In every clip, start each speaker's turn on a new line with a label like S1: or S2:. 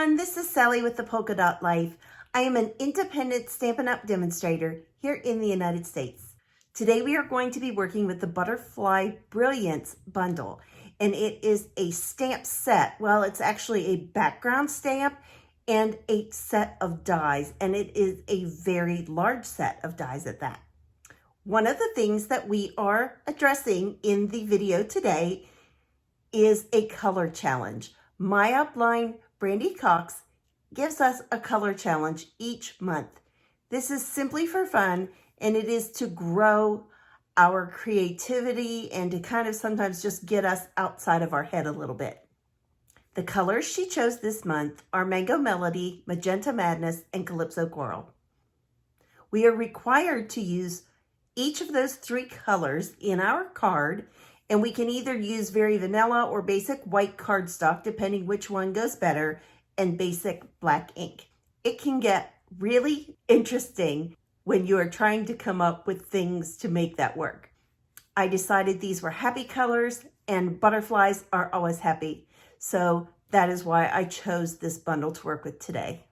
S1: everyone, this is Sally with the Polka Dot Life. I am an independent Stampin' Up! Demonstrator here in the United States. Today we are going to be working with the Butterfly Brilliance Bundle, and it is a stamp set. Well, it's actually a background stamp and a set of dies, and it is a very large set of dies at that. One of the things that we are addressing in the video today is a color challenge. My upline, Brandy Cox, gives us a color challenge each month. This is simply for fun, and it is to grow our creativity and to kind of sometimes just get us outside of our head a little bit. The colors she chose this month are Mango Melody, Magenta Madness, and Calypso Coral. We are required to use each of those three colors in our card, and we can either use very vanilla or basic white cardstock, depending which one goes better, and basic black ink. It can get really interesting when you are trying to come up with things to make that work. I decided these were happy colors, and butterflies are always happy. So that is why I chose this bundle to work with today.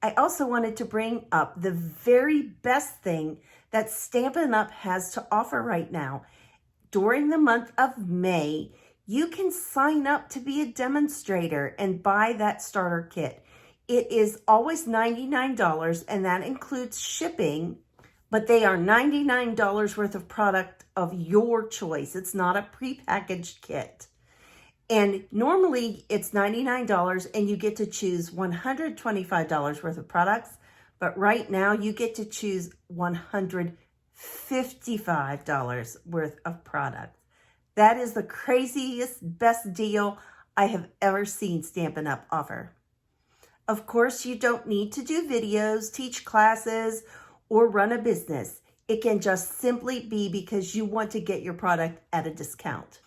S1: I also wanted to bring up the very best thing that Stampin' Up! Has to offer right now. During the month of May, you can sign up to be a demonstrator and buy that starter kit. It is always $99, and that includes shipping, but they are $99 worth of product of your choice. It's not a prepackaged kit. And normally it's $99 and you get to choose $125 worth of products, but right now you get to choose $155 worth of products. That is the craziest, best deal I have ever seen Stampin' Up! Offer. Of course, you don't need to do videos, teach classes, or run a business. It can just simply be because you want to get your product at a discount.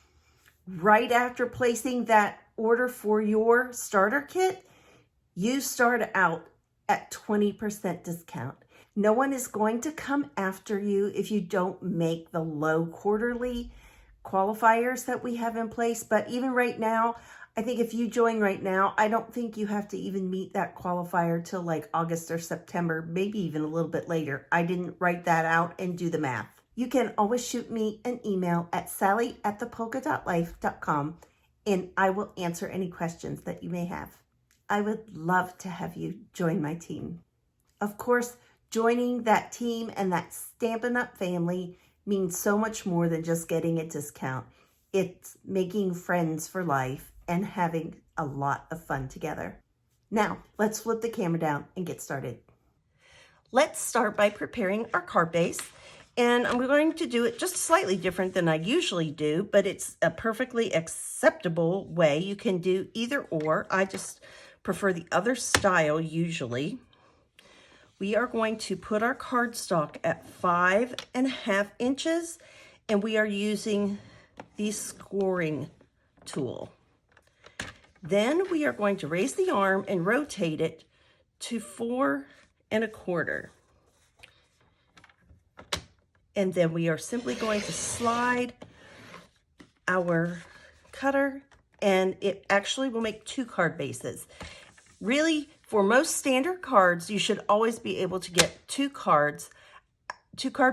S1: Right after placing that order for your starter kit, you start out at 20% discount. No one is going to come after you if you don't make the low quarterly qualifiers that we have in place. But even right now, I think if you join right now, I don't think you have to even meet that qualifier till like August or September, maybe even a little bit later. I didn't write that out and do the math. You can always shoot me an email at sally@thepolkadotlife.com, and I will answer any questions that you may have. I would love to have you join my team. Of course, joining that team and that Stampin' Up! Family means so much more than just getting a discount. It's making friends for life and having a lot of fun together. Now, let's flip the camera down and get started. Let's start by preparing our card base. And I'm going to do it just slightly different than I usually do, but it's a perfectly acceptable way. You can do either or. I just prefer the other style usually. We are going to put our cardstock at 5.5 inches, and we are using the scoring tool. Then we are going to raise the arm and rotate it to 4.25. And then we are simply going to slide our cutter, and it actually will make 2 card bases. Really, for most standard cards, you should always be able to get 2 card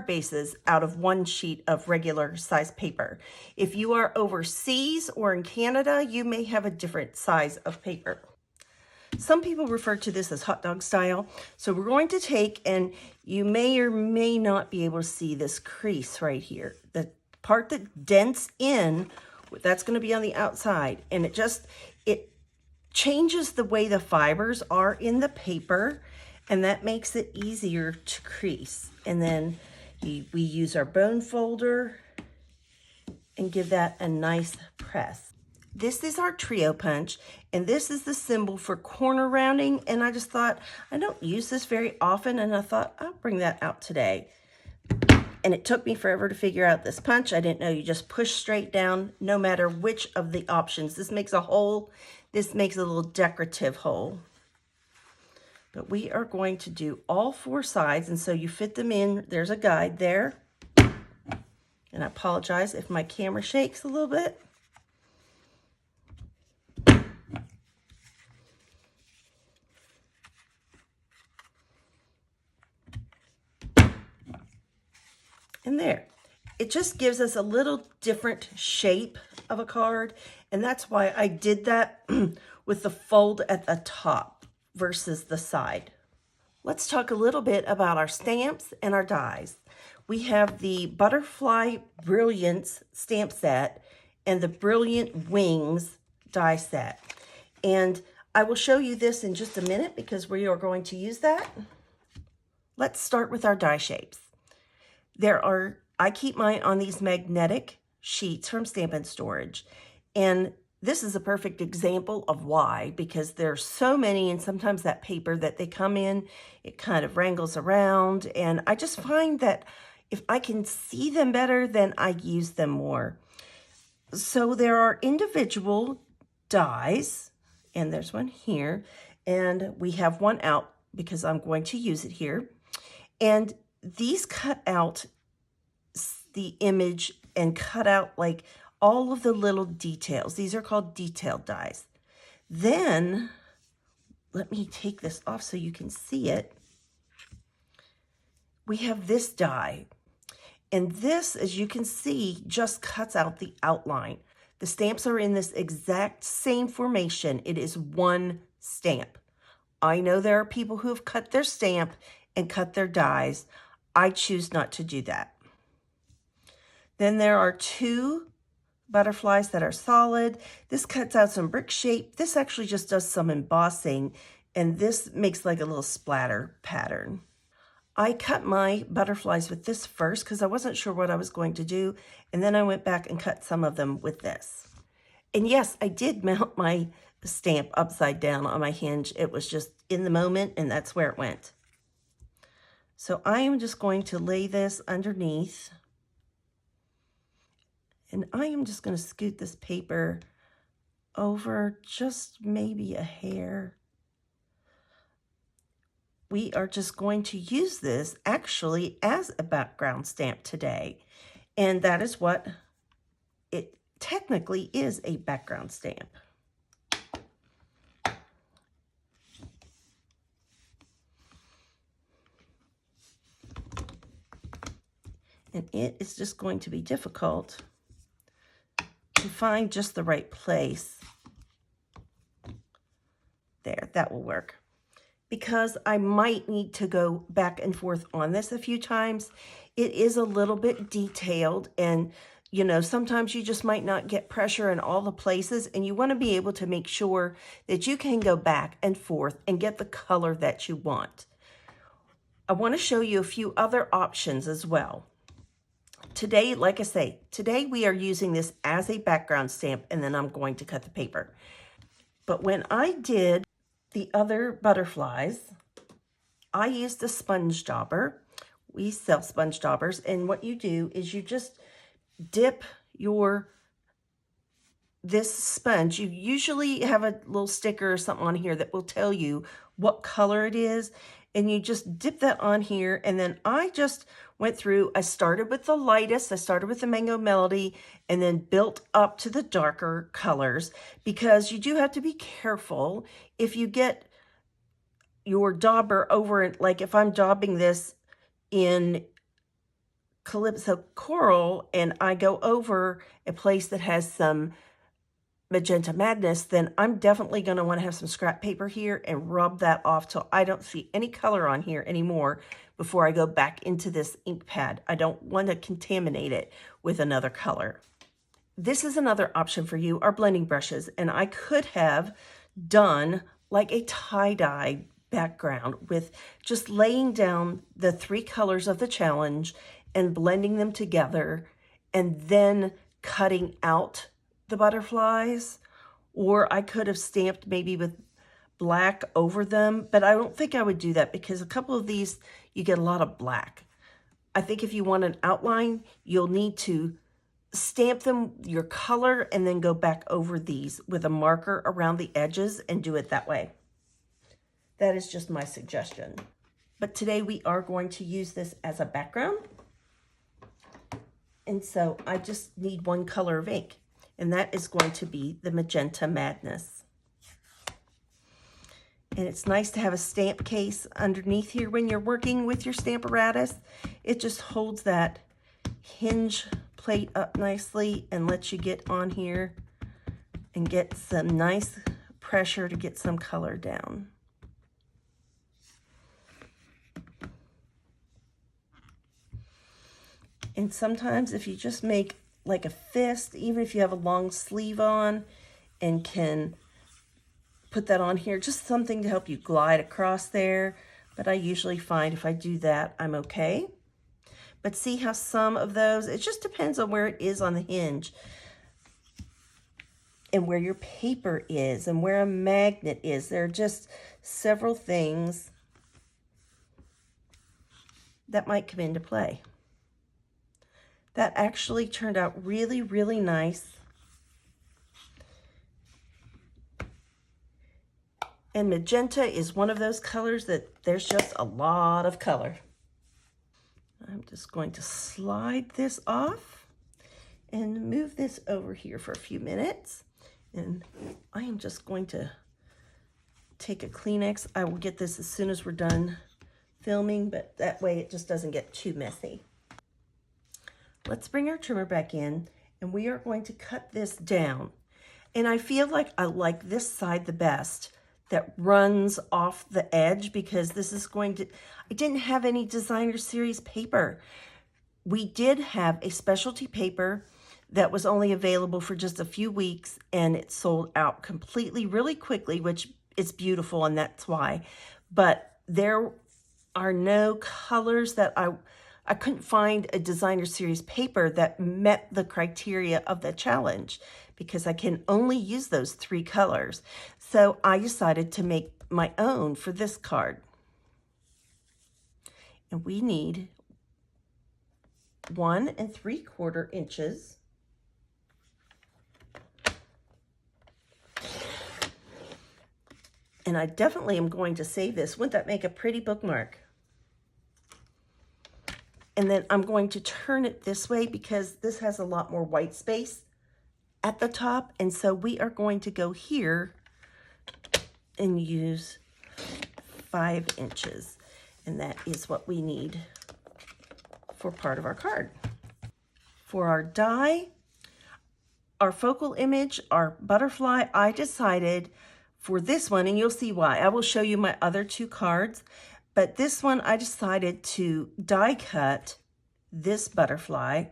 S1: bases out of 1 sheet of regular size paper. If you are overseas or in Canada, you may have a different size of paper. Some people refer to this as hot dog style. So we're going to take, and you may or may not be able to see this crease right here. The part that dents in, that's going to be on the outside. And it changes the way the fibers are in the paper, and that makes it easier to crease. And then we use our bone folder and give that a nice press. This is our trio punch, and this is the symbol for corner rounding, and I just thought, I don't use this very often, and I thought, I'll bring that out today. And it took me forever to figure out this punch. I didn't know you just push straight down, no matter which of the options. This makes a hole. This makes a little decorative hole. But we are going to do all 4 sides, and so you fit them in. There's a guide there. And I apologize if my camera shakes a little bit. And there. It just gives us a little different shape of a card, and that's why I did that with the fold at the top versus the side. Let's talk a little bit about our stamps and our dies. We have the Butterfly Brilliance stamp set and the Brilliant Wings die set. And I will show you this in just a minute because we are going to use that. Let's start with our die shapes. I keep mine on these magnetic sheets from Stampin' Storage. And this is a perfect example of why, because there's so many, and sometimes that paper that they come in, it kind of wrangles around. And I just find that if I can see them better, then I use them more. So there are individual dies, and there's one here, and we have one out because I'm going to use it here. And these cut out the image and cut out like all of the little details. These are called detailed dies. Then, let me take this off so you can see it. We have this die. And this, as you can see, just cuts out the outline. The stamps are in this exact same formation. It is one stamp. I know there are people who have cut their stamp and cut their dies. I choose not to do that. Then there are two butterflies that are solid. This cuts out some brick shape. This actually just does some embossing, and this makes like a little splatter pattern. I cut my butterflies with this first because I wasn't sure what I was going to do, and then I went back and cut some of them with this. And yes, I did mount my stamp upside down on my hinge. It was just in the moment, and that's where it went. So I am just going to lay this underneath. And I am just going to scoot this paper over just maybe a hair. We are just going to use this actually as a background stamp today. And that is what it technically is, a background stamp. And it is just going to be difficult to find just the right place. There, that will work. Because I might need to go back and forth on this a few times. It is a little bit detailed, and you know, sometimes you just might not get pressure in all the places, and you want to be able to make sure that you can go back and forth and get the color that you want. I want to show you a few other options as well. Today, like I say, today we are using this as a background stamp, and then I'm going to cut the paper. But when I did the other butterflies, I used a sponge dauber. We sell sponge daubers, and what you do is you just dip this sponge. You usually have a little sticker or something on here that will tell you what color it is, and you just dip that on here. And then I just went through, I started with the lightest, I started with the Mango Melody, and then built up to the darker colors, because you do have to be careful if you get your dauber over it. Like if I'm daubing this in Calypso Coral and I go over a place that has some Magenta Madness, then I'm definitely going to want to have some scrap paper here and rub that off till I don't see any color on here anymore before I go back into this ink pad. I don't want to contaminate it with another color. This is another option for you, our blending brushes, and I could have done like a tie-dye background with just laying down the 3 colors of the challenge and blending them together and then cutting out the butterflies, or I could have stamped maybe with black over them, but I don't think I would do that because a couple of these you get a lot of black. I think if you want an outline, you'll need to stamp them your color and then go back over these with a marker around the edges and do it that way. That is just my suggestion. But today we are going to use this as a background. And so I just need one color of ink, and that is going to be the Magenta Madness. And it's nice to have a stamp case underneath here when you're working with your Stamparatus. It just holds that hinge plate up nicely and lets you get on here and get some nice pressure to get some color down. And sometimes if you just make like a fist, even if you have a long sleeve on and can put that on here, just something to help you glide across there. But I usually find if I do that, I'm okay. But see how some of those, it just depends on where it is on the hinge and where your paper is and where a magnet is. There are just several things that might come into play. That actually turned out really, really nice. And magenta is one of those colors that there's just a lot of color. I'm just going to slide this off and move this over here for a few minutes. And I am just going to take a Kleenex. I will get this as soon as we're done filming, but that way it just doesn't get too messy. Let's bring our trimmer back in, and we are going to cut this down. And I feel like I like this side the best, that runs off the edge, because this is going to, I didn't have any designer series paper. We did have a specialty paper that was only available for just a few weeks, and it sold out completely really quickly, which is beautiful, and that's why. But there are no colors that I couldn't find a designer series paper that met the criteria of the challenge, because I can only use those 3 colors. So I decided to make my own for this card. And we need 1 3/4 inches. And I definitely am going to save this. Wouldn't that make a pretty bookmark? And then I'm going to turn it this way because this has a lot more white space at the top. And so we are going to go here and use 5 inches. And that is what we need for part of our card. For our die, our focal image, our butterfly, I decided for this one, and you'll see why. I will show you my other 2 cards. But this one, I decided to die cut this butterfly,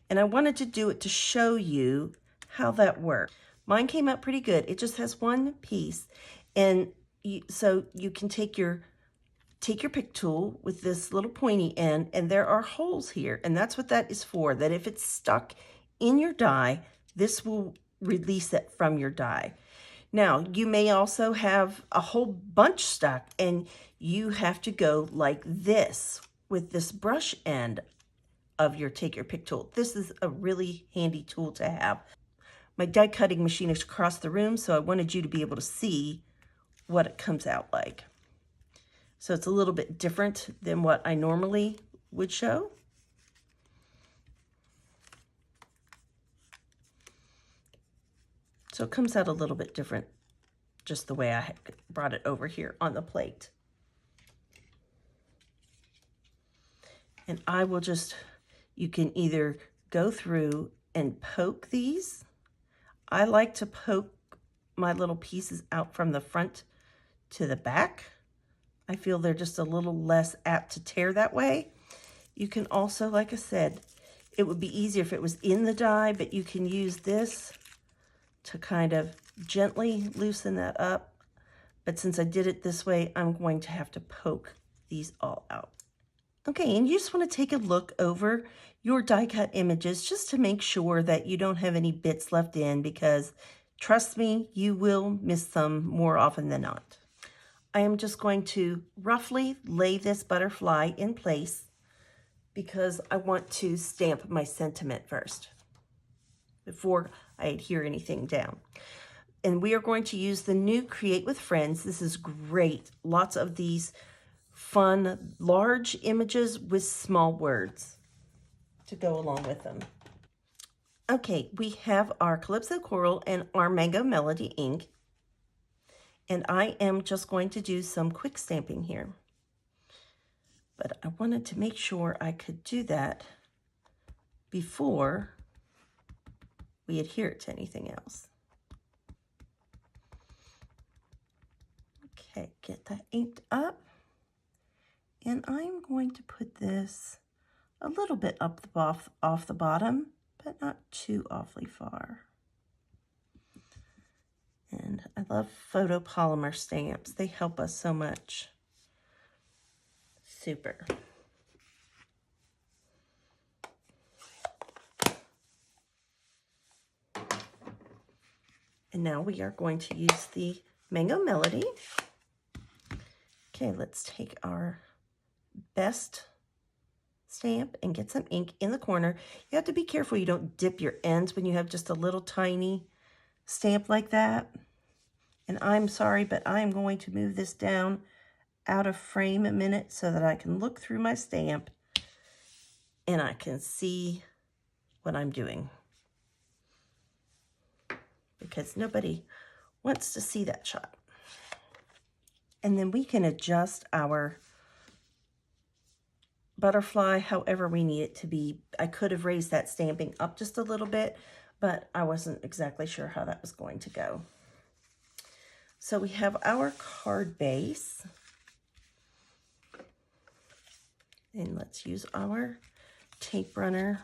S1: and I wanted to do it to show you how that works. Mine came out pretty good. It just has 1 piece, and so you can take your pick tool with this little pointy end, and there are holes here, and that's what that is for, that if it's stuck in your die, this will release it from your die. Now, you may also have a whole bunch stuck, and you have to go like this with this brush end of your take your pick tool. This is a really handy tool to have. My die cutting machine is across the room, so I wanted you to be able to see what it comes out like. So it's a little bit different than what I normally would show. So it comes out a little bit different, just the way I brought it over here on the plate. And I will just, you can either go through and poke these. I like to poke my little pieces out from the front to the back. I feel they're just a little less apt to tear that way. You can also, like I said, it would be easier if it was in the die, but you can use this to kind of gently loosen that up. But since I did it this way, I'm going to have to poke these all out. Okay, and you just want to take a look over your die cut images just to make sure that you don't have any bits left in, because trust me, you will miss some more often than not. I am just going to roughly lay this butterfly in place because I want to stamp my sentiment first before I adhere anything down. And we are going to use the new Create with Friends. This is great. Lots of these fun, large images with small words to go along with them. Okay, we have our Calypso Coral and our Mango Melody ink. And I am just going to do some quick stamping here. But I wanted to make sure I could do that before we adhere it to anything else. Okay, get that inked up. And I'm going to put this a little bit up the off the bottom, but not too awfully far. And I love photopolymer stamps. They help us so much. Super. And now we are going to use the Mango Melody. Okay, let's take our best stamp and get some ink in the corner. You have to be careful you don't dip your ends when you have just a little tiny stamp like that. And I'm sorry, but I'm going to move this down out of frame a minute so that I can look through my stamp and I can see what I'm doing. Because nobody wants to see that shot. And then we can adjust our butterfly however we need it to be. I could have raised that stamping up just a little bit, but I wasn't exactly sure how that was going to go. So we have our card base. And let's use our tape runner.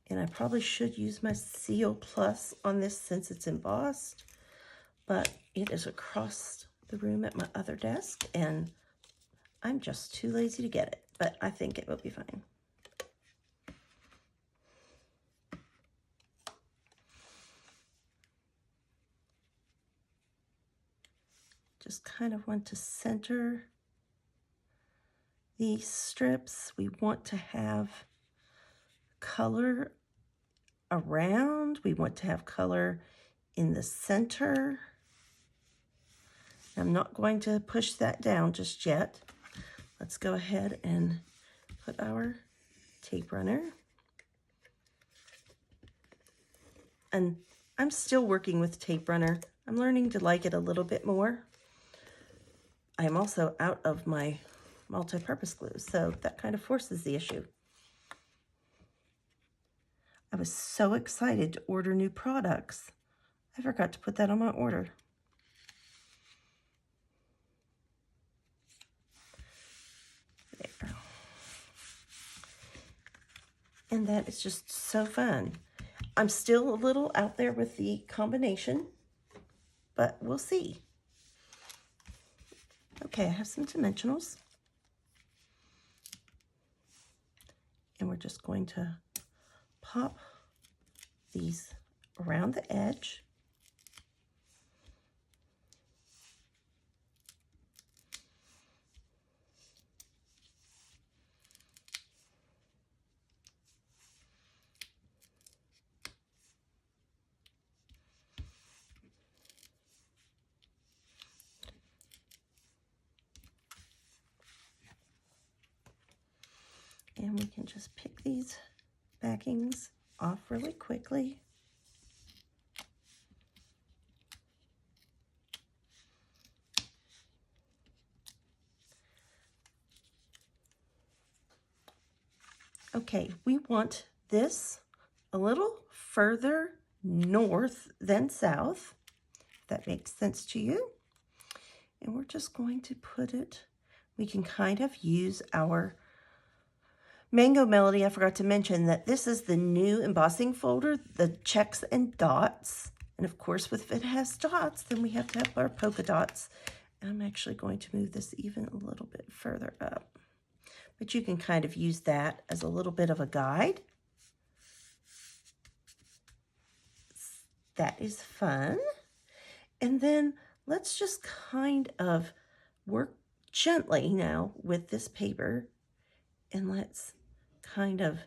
S1: And I probably should use my Seal Plus on this since it's embossed, but it is across the room at my other desk and I'm just too lazy to get it, but I think it will be fine. Just kind of want to center these strips. We want to have color around. We want to have color in the center. I'm not going to push that down just yet. Let's go ahead and put our tape runner. And I'm still working with tape runner. I'm learning to like it a little bit more. I am also out of my multi-purpose glue, so that kind of forces the issue. I was so excited to order new products. I forgot to put that on my order. There. And that is just so fun. I'm still a little out there with the combination, but we'll see. Okay, I have some dimensionals. And we're just going to pop these around the edge. And we can just pick these backings off really quickly. Okay, we want this a little further north than south, if that makes sense to you. And we're just going to put it, we can kind of use our Mango Melody. I forgot to mention that this is the new embossing folder, the checks and dots. And of course, if it has dots, then we have to have our polka dots. And I'm actually going to move this even a little bit further up. But you can kind of use that as a little bit of a guide. That is fun. And then let's just kind of work gently now with this paper. And let's kind of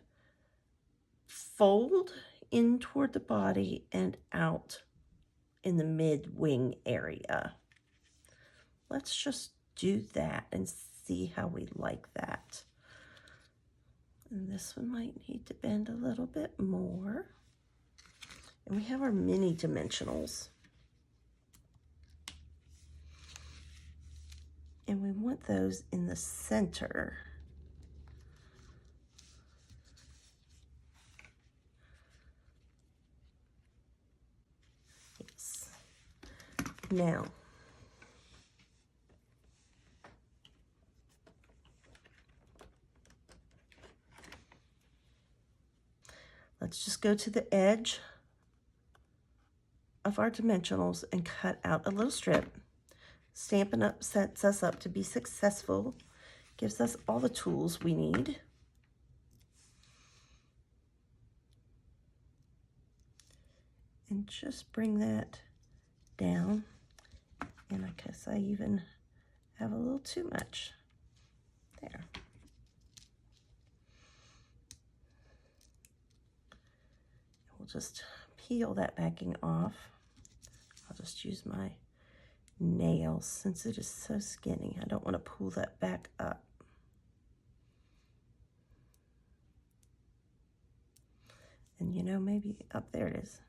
S1: fold in toward the body and out in the mid-wing area. Let's just do that and see how we like that. And this one might need to bend a little bit more. And we have our mini dimensionals. And we want those in the center. Now, let's just go to the edge of our dimensionals and cut out a little strip. Stampin' Up sets us up to be successful, gives us all the tools we need. And just bring that down. And I guess I even have a little too much there. We'll just peel that backing off. I'll just use my nails since it is so skinny. I don't want to pull that back up. And you know, maybe up there it is.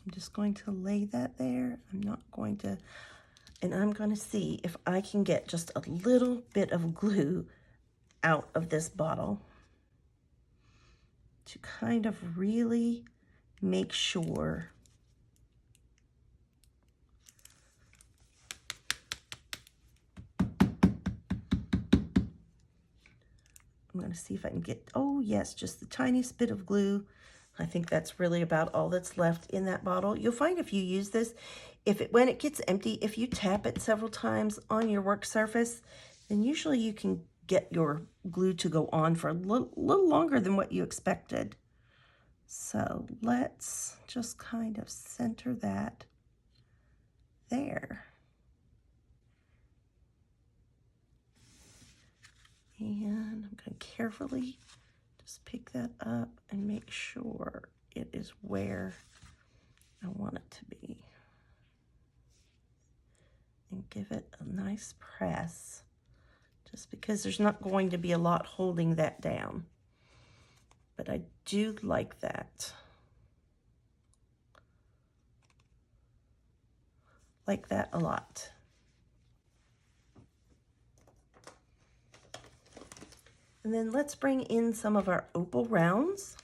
S1: I'm just going to lay that there. I'm not going to, and I'm going to see if I can get just a little bit of glue out of this bottle to kind of really make sure I'm going to see if I can get, oh yes, just the tiniest bit of glue. I think that's really about all that's left in that bottle. You'll find if you use this, when it gets empty, if you tap it several times on your work surface, then usually you can get your glue to go on for a little longer than what you expected. So let's just kind of center that there. And I'm going to carefully just pick that up and make sure it is where I want it to be. And give it a nice press, just because there's not going to be a lot holding that down. But I do like that. Like that a lot. And then let's bring in some of our opal rounds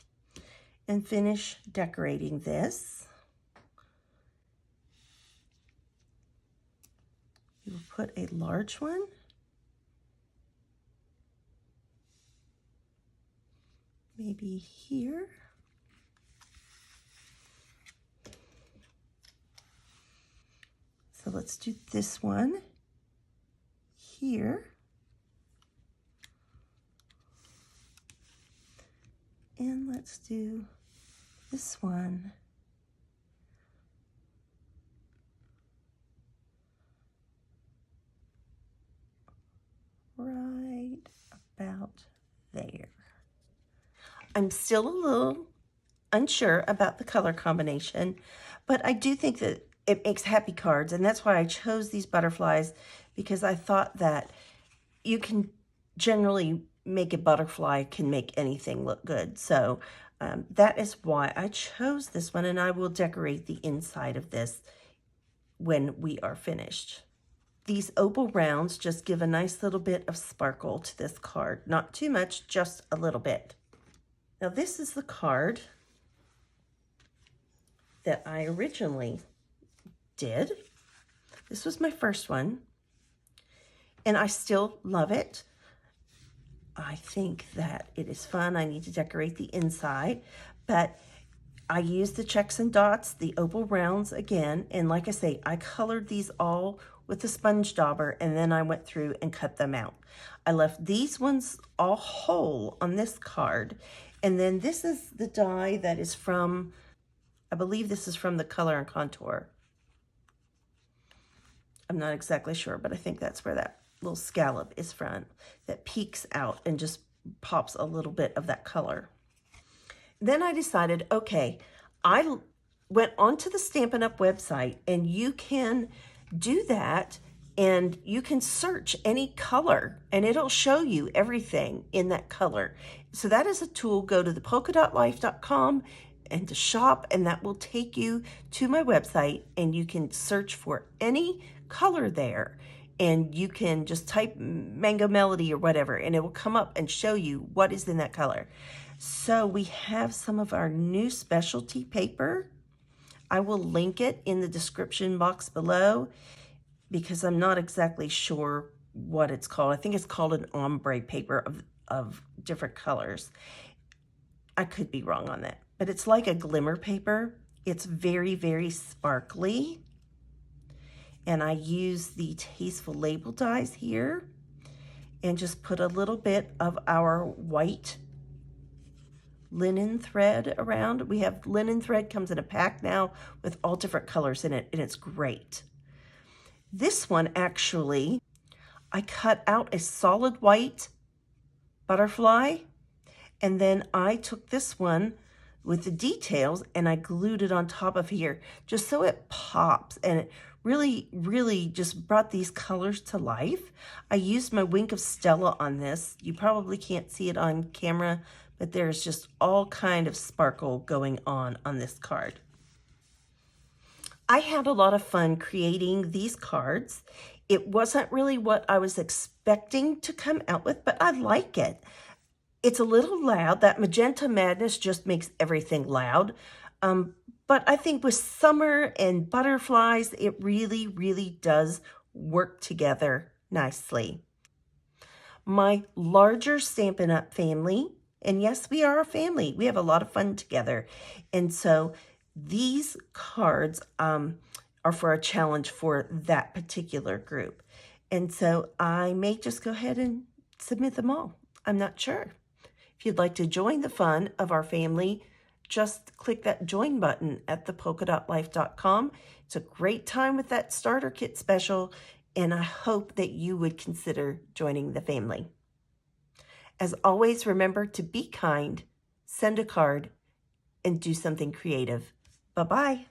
S1: and finish decorating this. We will put a large one. Maybe here. So let's do this one here. And let's do this one right about there. I'm still a little unsure about the color combination, but I do think that it makes happy cards, and that's why I chose these butterflies, because I thought that you can generally make a butterfly can make anything look good. So that is why I chose this one, and I will decorate the inside of this when we are finished. These opal rounds just give a nice little bit of sparkle to this card. Not too much, just a little bit. Now this is the card that I originally did. This was my first one, and I still love it. I think that it is fun. I need to decorate the inside, but I used the checks and dots, the opal rounds again, and like I say, I colored these all with a sponge dauber, and then I went through and cut them out. I left these ones all whole on this card, and then this is the die that is from, I believe this is from the Color and Contour. I'm not exactly sure, but I think that's where that little scallop is from, that peeks out and just pops a little bit of that color. Then I decided, okay, I went onto the Stampin' Up website, and you can do that, and you can search any color and it'll show you everything in that color. So that is a tool. Go to thepolkadotlife.com and to shop, and that will take you to my website, and you can search for any color there. and you can just type Mango Melody or whatever, and it will come up and show you what is in that color. So we have some of our new specialty paper. I will link it in the description box below because I'm not exactly sure what it's called. I think it's called an ombre paper of different colors. I could be wrong on that, but it's like a glimmer paper. It's very, very sparkly. And I use the Tasteful Label dies here and just put a little bit of our white linen thread around. We have linen thread, comes in a pack now with all different colors in it, and it's great. This one actually, I cut out a solid white butterfly, and then I took this one with the details and I glued it on top of here just so it pops, and it really just brought these colors to life. I used my Wink of Stella on this. You probably can't see it on camera, but there's just all kind of sparkle going on this card. I had a lot of fun creating these cards. It wasn't really what I was expecting to come out with, but I like it. It's a little loud. That Magenta Madness just makes everything loud. But I think with summer and butterflies, it really does work together nicely. My larger Stampin' Up family, and yes, we are a family. We have a lot of fun together. And so these cards are for a challenge for that particular group. And so I may just go ahead and submit them all. I'm not sure. If you'd like to join the fun of our family, just click that join button at thepolkadotlife.com. It's a great time with that starter kit special, and I hope that you would consider joining the family. As always, remember to be kind, send a card, and do something creative. Bye-bye.